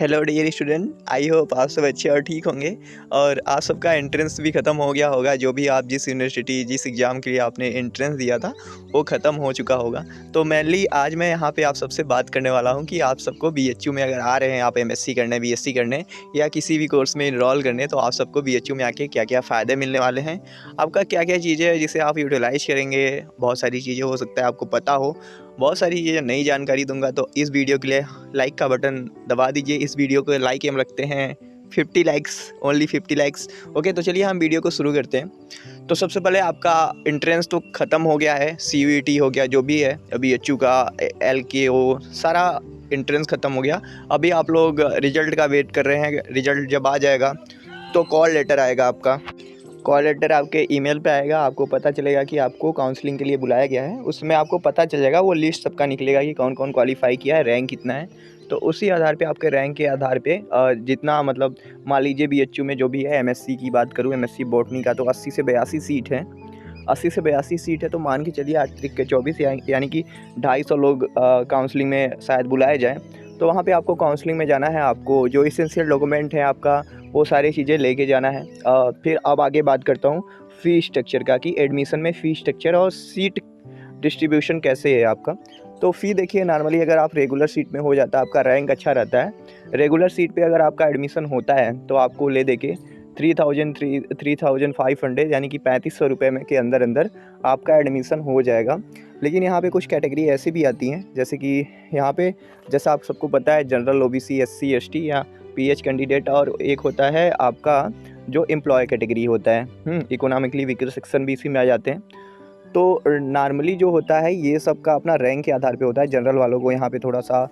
Hello dear student, I hope आप सब अच्छे और ठीक होंगे। और आप सबका एंट्रेंस भी ख़त्म हो गया होगा। जो भी आप जिस यूनिवर्सिटी जिस एग्ज़ाम के लिए आपने एंट्रेंस दिया था वो ख़त्म हो चुका होगा। तो मेनली आज मैं यहाँ पे आप सबसे बात करने वाला हूँ कि आप सबको बीएचयू में अगर आ रहे हैं, आप एमएससी करने, बीएससी करने या किसी भी कोर्स में इनरोल करने, तो आप सबको बीएचयू में आके क्या क्या फ़ायदे मिलने वाले हैं, आपका क्या क्या चीज़ें हैं जिसे आप यूटिलाइज़ करेंगे। बहुत सारी चीज़ें हो सकता है आपको पता हो, बहुत सारी चीज़ें नई जानकारी दूंगा। तो इस वीडियो के लिए लाइक का बटन दबा दीजिए। इस वीडियो को लाइक हम रखते हैं 50 लाइक्स, ओनली 50 लाइक्स। ओके, तो चलिए हम वीडियो को शुरू करते हैं। तो सबसे पहले आपका एंट्रेंस तो ख़त्म हो गया है, सीयूईटी हो गया, जो भी है अभी एचयू का, एलकेओ, सारा एंट्रेंस ख़त्म हो गया। अभी आप लोग रिजल्ट का वेट कर रहे हैं। रिजल्ट जब आ जाएगा तो कॉल लेटर आएगा आपका। कॉल लेटर आपके ईमेल पे आएगा, आपको पता चलेगा कि आपको काउंसलिंग के लिए बुलाया गया है। उसमें आपको पता चल जाएगा, वो लिस्ट सबका निकलेगा कि कौन कौन क्वालिफाई किया है, रैंक कितना है। तो उसी आधार पे, आपके रैंक के आधार पे जितना मतलब मान लीजिए बीएचयू में जो भी है, एमएससी की बात करूँ, एमएससी बॉटनी का तो 80 से 82 सीट है। 80 से 82 सीट है तो मान के चलिए 8 त्रिक के 24 यानी कि 250 लोग काउंसलिंग में शायद बुलाए जाएँ। तो वहाँ पे आपको काउंसलिंग में जाना है। आपको जो इसेंशियल डॉक्यूमेंट है आपका, वो सारी चीज़ें लेके जाना है। फिर अब आगे बात करता हूँ फ़ी स्ट्रक्चर का, कि एडमिशन में फ़ी स्ट्रक्चर और सीट डिस्ट्रीब्यूशन कैसे है आपका। तो फ़ी देखिए, नॉर्मली अगर आप रेगुलर सीट में हो जाता है, आपका रैंक अच्छा रहता है, रेगुलर सीट पे अगर आपका एडमिशन होता है तो आपको ले दे के 3500 यानी कि 3500 रुपये में के अंदर अंदर आपका एडमिशन हो जाएगा। लेकिन यहाँ पे कुछ कैटेगरी ऐसी भी आती हैं, जैसे कि यहाँ पे, जैसा आप सबको पता है, जनरल, ओबीसी, एससी, एसटी या पीएच कैंडिडेट, और एक होता है आपका जो एम्प्लॉय कैटेगरी होता है, इकोनॉमिकली वीकर सेक्शन भी इसी में आ जाते हैं। तो नॉर्मली जो होता है ये सब का अपना रैंक के आधार पे होता है। जनरल वालों को यहाँ पे थोड़ा सा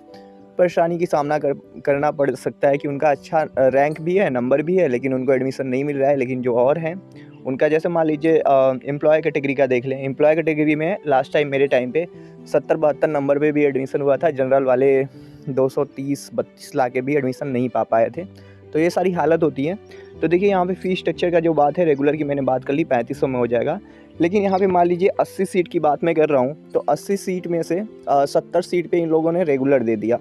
परेशानी की सामना करना पड़ सकता है कि उनका अच्छा रैंक भी है, नंबर भी है, लेकिन उनको एडमिशन नहीं मिल रहा है। लेकिन जो और हैं उनका, जैसे मान लीजिए एम्प्लॉय कैटेगरी का देख लें। एम्प्लॉय कैटेगरी में लास्ट टाइम मेरे टाइम पे 70-72 नंबर पे भी एडमिशन हुआ था। जनरल वाले 230-32 ला के भी एडमिशन नहीं पा पाए थे। तो ये सारी हालत होती है। तो देखिए, यहाँ पे फ़ी स्ट्रक्चर का जो बात है, रेगुलर की मैंने बात कर ली, 3500 में हो जाएगा। लेकिन यहाँ पे मान लीजिए 80 सीट की बात मैं कर रहा हूँ, तो 80 सीट में से 70 सीट पे इन लोगों ने रेगुलर दे दिया।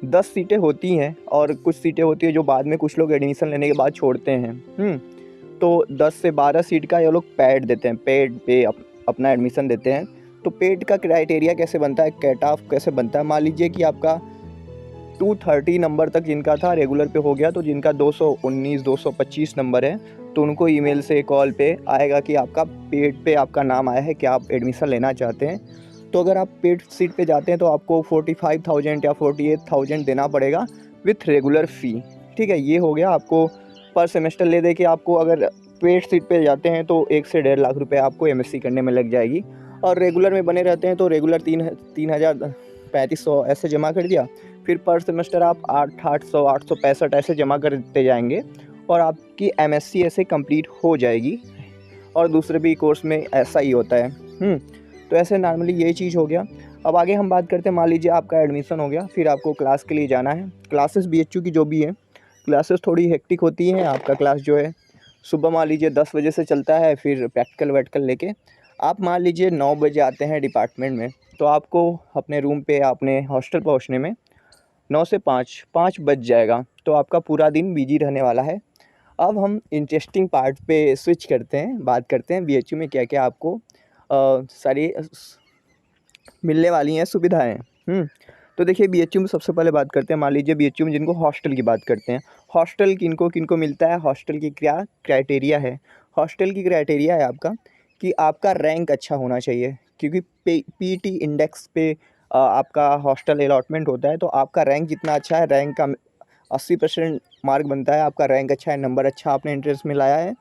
10 सीटें होती हैं और कुछ सीटें होती है जो बाद में कुछ लोग एडमिशन लेने के बाद छोड़ते हैं। तो 10 से 12 सीट का ये लोग पेड देते हैं, पेड पे अपना एडमिशन देते हैं। तो पेड का क्राइटेरिया कैसे बनता है, कट ऑफ कैसे बनता है, मान लीजिए कि आपका 230 नंबर तक जिनका था रेगुलर पे हो गया, तो जिनका 219 225 नंबर है, तो उनको ईमेल से, कॉल पे आएगा कि आपका पेड पे आपका नाम आया है, क्या आप एडमिशन लेना चाहते हैं। तो अगर आप पेड सीट पे जाते हैं तो आपको 45,000 या 48,000 देना पड़ेगा विथ रेगुलर फ़ी। ठीक है, ये हो गया आपको पर सेमेस्टर ले दे के। आपको अगर पेड सीट पे जाते हैं तो 1 से 1.5 लाख रुपए आपको एमएससी करने में लग जाएगी। और रेगुलर में बने रहते हैं तो रेगुलर 3,000 3500 ऐसे जमा कर दिया। फिर पर सेमेस्टर आप 800 865 ऐसे जमा करते जाएंगे और आपकी एमएससी ऐसे कंप्लीट हो जाएगी। और दूसरे भी कोर्स में ऐसा ही होता है। तो ऐसे नॉर्मली यही चीज़ हो गया। अब आगे हम बात करते हैं, मान लीजिए आपका एडमिशन हो गया, फिर आपको क्लास के लिए जाना है। क्लासेस बीएचयू की जो भी है, क्लासेस थोड़ी हेक्टिक होती हैं। आपका क्लास जो है सुबह मान लीजिए 10 बजे से चलता है, फिर प्रैक्टिकल वैक्टिकल लेके आप मान लीजिए 9 बजे आते हैं डिपार्टमेंट में, तो आपको अपने रूम पे, अपने हॉस्टल पहुंचने में 9 से 5 बज जाएगा। तो आपका पूरा दिन बिजी रहने वाला है। अब हम इंटरेस्टिंग पार्ट पे स्विच करते हैं, बात करते हैं बीएचयू में क्या क्या आपको सारी मिलने वाली हैं सुविधाएं। तो देखिए, बीएचयू में सबसे पहले बात करते हैं, मान लीजिए बीएचयू में जिनको हॉस्टल की बात करते हैं। हॉस्टल किनको किनको मिलता है, हॉस्टल की क्या क्राइटेरिया है। हॉस्टल की क्राइटेरिया है आपका कि आपका रैंक अच्छा होना चाहिए, क्योंकि पीटी इंडेक्स पे आपका हॉस्टल अलॉटमेंट होता है। तो आपका रैंक जितना अच्छा है, रैंक का 80% मार्क बनता है, आपका रैंक अच्छा है, नंबर अच्छा आपने एंट्रेंस में लाया है,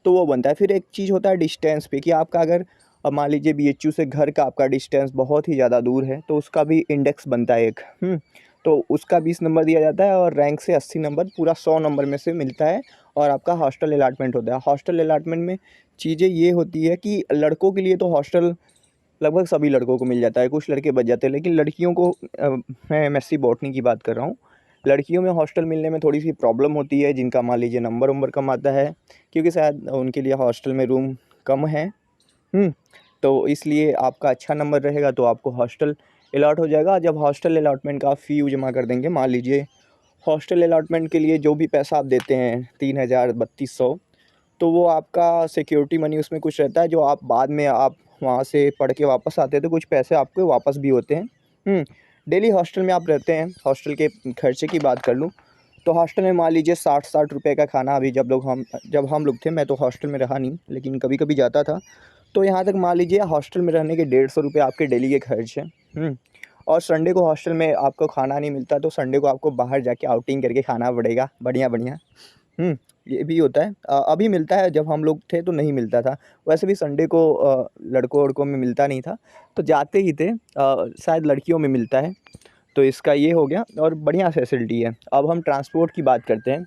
तो वो बनता है। फिर एक चीज़ होता है डिस्टेंस पे, कि आपका अगर अब मान लीजिए बीएचयू से घर का आपका डिस्टेंस बहुत ही ज़्यादा दूर है, तो उसका भी इंडेक्स बनता है एक। तो उसका 20 नंबर दिया जाता है और रैंक से 80 नंबर, पूरा 100 नंबर में से मिलता है। और आपका हॉस्टल अलॉटमेंट होता है। हॉस्टल अलॉटमेंट में चीज़ें ये होती है कि लड़कों के लिए तो हॉस्टल लगभग सभी लड़कों को मिल जाता है, कुछ लड़के बच जाते हैं। लेकिन लड़कियों को मैं एमएससी बॉटनी की बात कर रहा हूँ, लड़कियों में हॉस्टल मिलने में थोड़ी सी प्रॉब्लम होती है, जिनका मान लीजिए नंबर वंबर कम आता है, क्योंकि शायद उनके लिए हॉस्टल में रूम कम है। तो इसलिए आपका अच्छा नंबर रहेगा तो आपको हॉस्टल अलॉट हो जाएगा। जब हॉस्टल अलॉटमेंट का फ़ी जमा कर देंगे, मान लीजिए हॉस्टल अलॉटमेंट के लिए जो भी पैसा आप देते हैं 3000 3200, तो वो आपका सिक्योरिटी मनी उसमें कुछ रहता है, जो आप बाद में आप वहाँ से पढ़ के वापस आते हैं तो कुछ पैसे आपके वापस भी होते हैं। डेली हॉस्टल में आप रहते हैं, हॉस्टल के खर्चे की बात कर लूँ तो हॉस्टल में मान लीजिए 60 रुपये का खाना। अभी जब हम लोग थे, मैं तो हॉस्टल में रहा नहीं, लेकिन कभी कभी जाता था, तो यहाँ तक मान लीजिए हॉस्टल में रहने के 150 रुपये आपके डेली के खर्च हैं। और संडे को हॉस्टल में आपको खाना नहीं मिलता, तो संडे को आपको बाहर जाके आउटिंग करके खाना पड़ेगा बढ़िया बढ़िया। ये भी होता है। अभी मिलता है, जब हम लोग थे तो नहीं मिलता था। वैसे भी संडे को लड़कों वड़कों में मिलता नहीं था, तो जाते ही थे। शायद लड़कियों में मिलता है। तो इसका ये हो गया, और बढ़िया फैसिलिटी है। अब हम ट्रांसपोर्ट की बात करते हैं।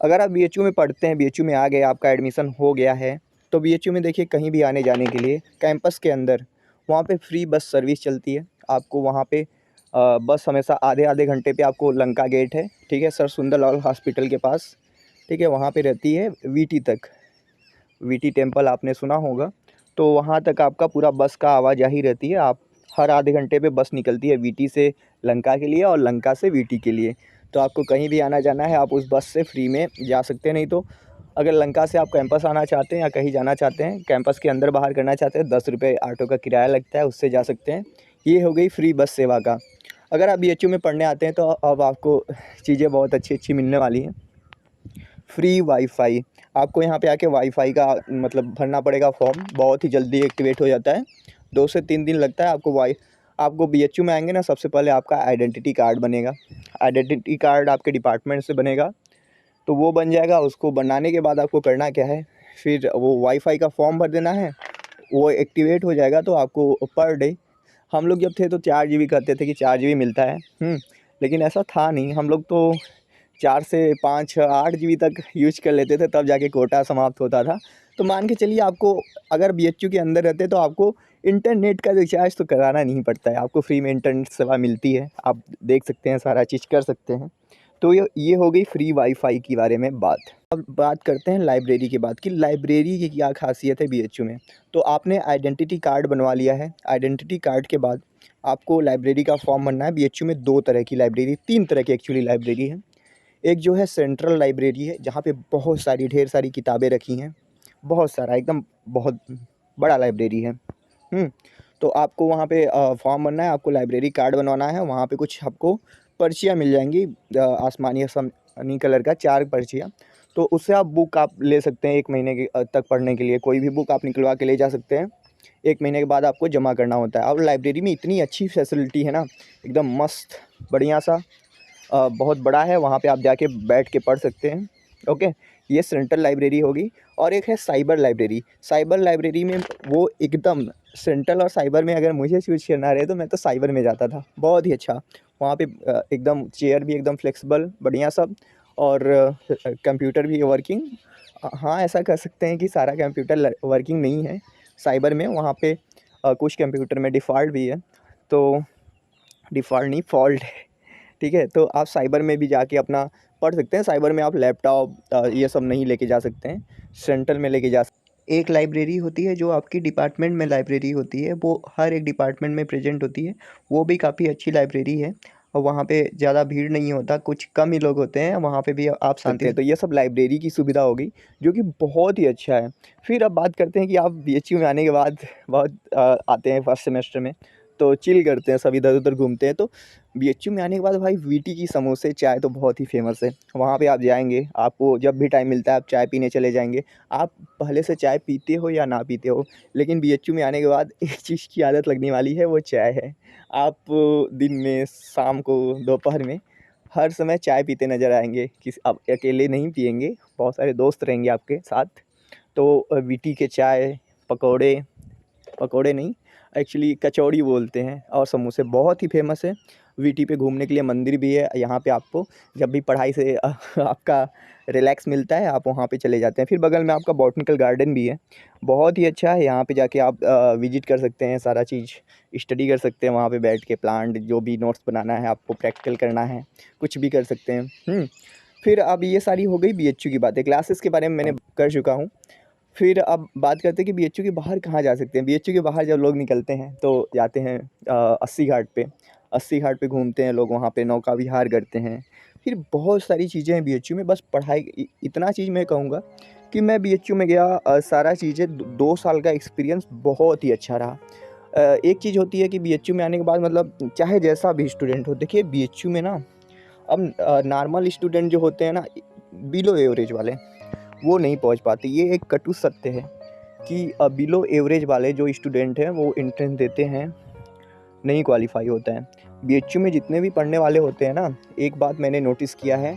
अगर आप बीएचयू में पढ़ते हैं, बीएचयू में आ गए, आपका एडमिशन हो गया है, तो बीएचयू में देखिए कहीं भी आने जाने के लिए कैंपस के अंदर वहाँ पे फ्री बस सर्विस चलती है। आपको वहाँ पे बस हमेशा आधे आधे घंटे पे आपको लंका गेट है, ठीक है, सर सुंदरलाल हॉस्पिटल के पास, ठीक है, वहाँ पे रहती है वीटी तक। वीटी टेम्पल आपने सुना होगा, तो वहाँ तक आपका पूरा बस का आवाजाही रहती है। आप हर आधे घंटे पे बस निकलती है वीटी से लंका के लिए और लंका से वीटी के लिए। तो आपको कहीं भी आना जाना है, आप उस बस से फ्री में जा सकते हैं। नहीं तो अगर लंका से आप कैंपस आना चाहते हैं या कहीं जाना चाहते हैं, कैंपस के अंदर बाहर करना चाहते हैं, 10 रुपये ऑटो का किराया लगता है, उससे जा सकते हैं। ये हो गई फ्री बस सेवा का। अगर आप बीएचयू में पढ़ने आते हैं तो अब आपको चीज़ें बहुत अच्छी अच्छी मिलने वाली हैं। फ्री वाईफाई, आपको यहाँ पे आके वाईफाई का मतलब भरना पड़ेगा फॉर्म, बहुत ही जल्दी एक्टिवेट हो जाता है। 2 से 3 दिन लगता है आपको बीएचयू में आएंगे ना, सबसे पहले आपका आइडेंटिटी कार्ड बनेगा। आइडेंटिटी कार्ड आपके डिपार्टमेंट से बनेगा, तो वो बन जाएगा। उसको बनाने के बाद आपको करना क्या है, फिर वो वाईफाई का फॉर्म भर देना है, वो एक्टिवेट हो जाएगा। तो आपको पर डे, हम लोग जब थे तो 4 जीबी कहते थे कि 4 जीबी मिलता है, लेकिन ऐसा था नहीं। हम लोग तो 4 से 5 6 8 जीबी तक यूज कर लेते थे, तब जाके कोटा समाप्त होता था। तो मान के चलिए, आपको अगर बीएचयू के अंदर रहते तो आपको इंटरनेट का रिचार्ज तो कराना नहीं पड़ता है, आपको फ्री में इंटरनेट सेवा मिलती है। आप देख सकते हैं, सारा चीज़ कर सकते हैं। तो ये हो गई फ्री वाईफाई के बारे में बात। अब बात करते हैं लाइब्रेरी की बात, कि लाइब्रेरी की क्या खासियत है बीएचयू में। तो आपने आइडेंटिटी कार्ड बनवा लिया है, आइडेंटिटी कार्ड के बाद आपको लाइब्रेरी का फॉर्म भरना है। बीएचयू में 2 तरह की लाइब्रेरी, 3 तरह की एक्चुअली लाइब्रेरी है। एक जो है सेंट्रल लाइब्रेरी है, जहाँ पे बहुत सारी ढेर सारी किताबें रखी हैं, बहुत सारा, एकदम बहुत बड़ा लाइब्रेरी है। तो आपको वहाँ पे फॉर्म भरना है, आपको लाइब्रेरी कार्ड बनवाना है। वहाँ पे कुछ आपको पर्चियाँ मिल जाएंगी, आसमानी आसमानी कलर का 4 पर्चियाँ। तो उससे आप बुक आप ले सकते हैं 1 महीने के तक पढ़ने के लिए। कोई भी बुक आप निकलवा के ले जा सकते हैं। 1 महीने के बाद आपको जमा करना होता है। और लाइब्रेरी में इतनी अच्छी फैसिलिटी है ना, एकदम मस्त बढ़िया सा, बहुत बड़ा है। वहाँ पे आप जाके बैठ के पढ़ सकते हैं। ओके, ये सेंट्रल लाइब्रेरी होगी। और एक है साइबर लाइब्रेरी। साइबर लाइब्रेरी में वो एकदम सेंट्रल और साइबर में अगर मुझे चूज़ करना रहे तो मैं तो साइबर में जाता था, बहुत ही अच्छा। वहाँ पे एकदम चेयर भी एकदम फ्लेक्सिबल बढ़िया सब, और कंप्यूटर भी वर्किंग। हाँ, ऐसा कह सकते हैं कि सारा कंप्यूटर वर्किंग नहीं है साइबर में। वहाँ पे कुछ कंप्यूटर में डिफ़ॉल्ट भी है, तो डिफ़ॉल्ट नहीं, फॉल्ट है, ठीक है। तो आप साइबर में भी जाके अपना पढ़ सकते हैं। साइबर में आप लैपटॉप ये सब नहीं लेके जा सकते हैं, सेंट्रल में लेके जा सकते हैं। एक लाइब्रेरी होती है जो आपकी डिपार्टमेंट में लाइब्रेरी होती है, वो हर एक डिपार्टमेंट में प्रेजेंट होती है। वो भी काफ़ी अच्छी लाइब्रेरी है, और वहाँ पे ज़्यादा भीड़ नहीं होता, कुछ कम ही लोग होते हैं, वहाँ पे भी आप शांति से। तो ये सब लाइब्रेरी की सुविधा होगी, जो कि बहुत ही अच्छा है। फिर अब बात करते हैं कि आप बीएचयू में आने के बाद बहुत आते हैं फर्स्ट सेमेस्टर में, तो चिल करते हैं, सब इधर उधर घूमते हैं। तो बीएचयू में आने के बाद भाई वीटी की समोसे चाय तो बहुत ही फेमस है। वहाँ पे आप जाएंगे, आपको जब भी टाइम मिलता है आप चाय पीने चले जाएंगे। आप पहले से चाय पीते हो या ना पीते हो, लेकिन बीएचयू में आने के बाद एक चीज़ की आदत लगने वाली है, वो चाय है। आप दिन में, शाम को, दोपहर में, हर समय चाय पीते नज़र आएंगे। आप अकेले नहीं पियेंगे, बहुत सारे दोस्त रहेंगे आपके साथ। तो वीटी के चाय, पकौड़े, पकौड़े नहीं, एक्चुअली कचौड़ी बोलते हैं, और समोसे बहुत ही फेमस है। वीटी पे घूमने के लिए मंदिर भी है। यहाँ पे आपको जब भी पढ़ाई से आपका रिलैक्स मिलता है, आप वहाँ पे चले जाते हैं। फिर बगल में आपका बॉटनिकल गार्डन भी है, बहुत ही अच्छा है। यहाँ पे जाके आप विजिट कर सकते हैं, सारा चीज़ स्टडी कर सकते हैं। वहाँ पे बैठ के प्लांट, जो भी नोट्स बनाना है, आपको प्रैक्टिकल करना है, कुछ भी कर सकते हैं। फिर अब ये सारी हो गई बीएचयू की बातें। क्लासेस के बारे में मैंने कर चुका हूँ। फिर अब बात करते हैं कि बीएचयू के बाहर कहाँ जा सकते हैं। बीएचयू के बाहर जब लोग निकलते हैं तो जाते हैं अस्सी घाट पे। अस्सी घाट पे घूमते हैं लोग, वहाँ पे नौका विहार करते हैं। फिर बहुत सारी चीज़ें हैं बीएचयू में, बस पढ़ाई इतना चीज़ मैं कहूँगा कि मैं बीएचयू में गया, सारा चीज़ें 2 साल का एक्सपीरियंस बहुत ही अच्छा रहा। एक चीज़ होती है कि बीएचयू में आने के बाद मतलब चाहे जैसा भी स्टूडेंट हो, देखिए बीएचयू में ना अब नॉर्मल स्टूडेंट जो होते हैं ना, बिलो एवरेज वाले, वो नहीं पहुंच पाते। ये एक कटु सत्य है कि बिलो एवरेज वाले जो स्टूडेंट हैं वो एंट्रेंस देते हैं, नहीं क्वालिफाई होता है। बीएचयू में जितने भी पढ़ने वाले होते हैं ना, एक बात मैंने नोटिस किया है,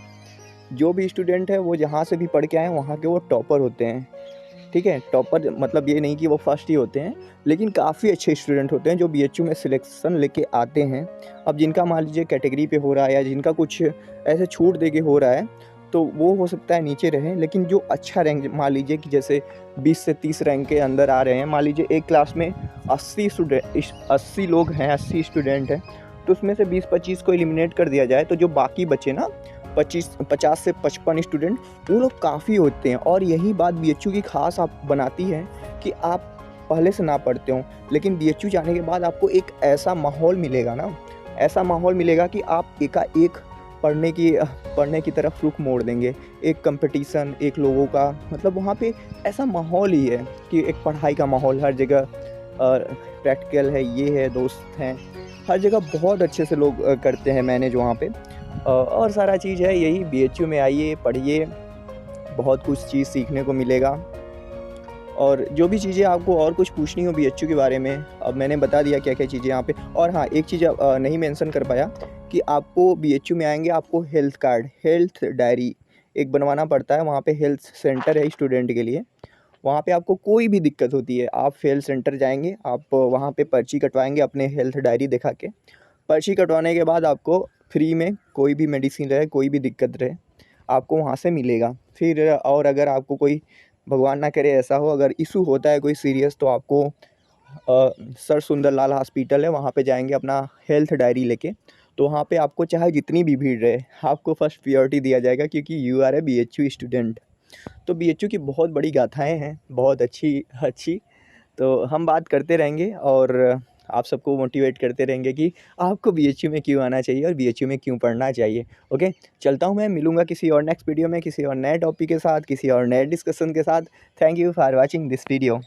जो भी स्टूडेंट है वो जहाँ से भी पढ़ के आए वहाँ के वो टॉपर होते हैं। ठीक है, टॉपर मतलब ये नहीं कि वो फर्स्ट ही होते हैं, लेकिन काफ़ी अच्छे स्टूडेंट होते हैं जो बीएचयू में सिलेक्शन लेके आते हैं। अब जिनका मान लीजिए कैटेगरी पे हो रहा है या जिनका कुछ ऐसे छूट दे के हो रहा है, तो वो हो सकता है नीचे रहें, लेकिन जो अच्छा रैंक, मान लीजिए कि जैसे 20 से 30 रैंक के अंदर आ रहे हैं, मान लीजिए एक क्लास में 80 लोग हैं, 80 स्टूडेंट हैं, तो उसमें से 20-25 को एलिमिनेट कर दिया जाए, तो जो बाकी बचे ना 50 से 55 स्टूडेंट, वो लोग काफ़ी होते हैं। और यही बात बीएचयू की ख़ास आप बनाती है कि आप पहले से ना पढ़ते हो, लेकिन बीएचयू जाने के बाद आपको एक ऐसा माहौल मिलेगा ना, ऐसा माहौल मिलेगा कि आप एकाएक पढ़ने की तरफ रुख मोड़ देंगे। एक कंपटीशन, एक लोगों का मतलब वहाँ पे ऐसा माहौल ही है कि एक पढ़ाई का माहौल हर जगह, प्रैक्टिकल है, ये है, दोस्त हैं, हर जगह बहुत अच्छे से लोग करते हैं मैनेज वहाँ पे। और सारा चीज़ है यही, बीएचयू में आइए, पढ़िए, बहुत कुछ चीज़ सीखने को मिलेगा। और जो भी चीज़ें आपको और कुछ पूछनी हो बीएचयू के बारे में, अब मैंने बता दिया क्या क्या चीज़ें यहाँ पे। और हाँ, एक चीज़ नहीं मेंशन कर पाया कि आपको बीएचयू में आएंगे, आपको हेल्थ कार्ड, हेल्थ डायरी एक बनवाना पड़ता है। वहाँ पे हेल्थ सेंटर है स्टूडेंट के लिए, वहाँ पे आपको कोई भी दिक्कत होती है, आप हेल्थ सेंटर जाएंगे, आप वहाँ पे पर्ची कटवाएंगे अपने हेल्थ डायरी दिखा के। पर्ची कटवाने के बाद आपको फ्री में कोई भी मेडिसिन रहे, कोई भी दिक्कत रहे, आपको वहाँ से मिलेगा। फिर और अगर आपको कोई, भगवान ना करे ऐसा हो, अगर इशू होता है कोई सीरियस, तो आपको सर सुंदरलाल हॉस्पिटल है, वहाँ पे जाएंगे अपना हेल्थ डायरी लेके। तो वहाँ पे आपको चाहे जितनी भी भीड़ रहे, आपको फर्स्ट प्रायोरिटी दिया जाएगा, क्योंकि you are a BHU student. तो बीएचयू की बहुत बड़ी गाथाएँ हैं, बहुत अच्छी अच्छी। तो हम बात करते रहेंगे और आप सबको मोटिवेट करते रहेंगे कि आपको बीएचयू में क्यों आना चाहिए और बीएचयू में क्यों पढ़ना चाहिए। ओके, चलता हूँ मैं, मिलूँगा किसी और नेक्स्ट वीडियो में, किसी और नए टॉपिक के साथ, किसी और नए डिस्कशन के साथ। Thank you for watching this video.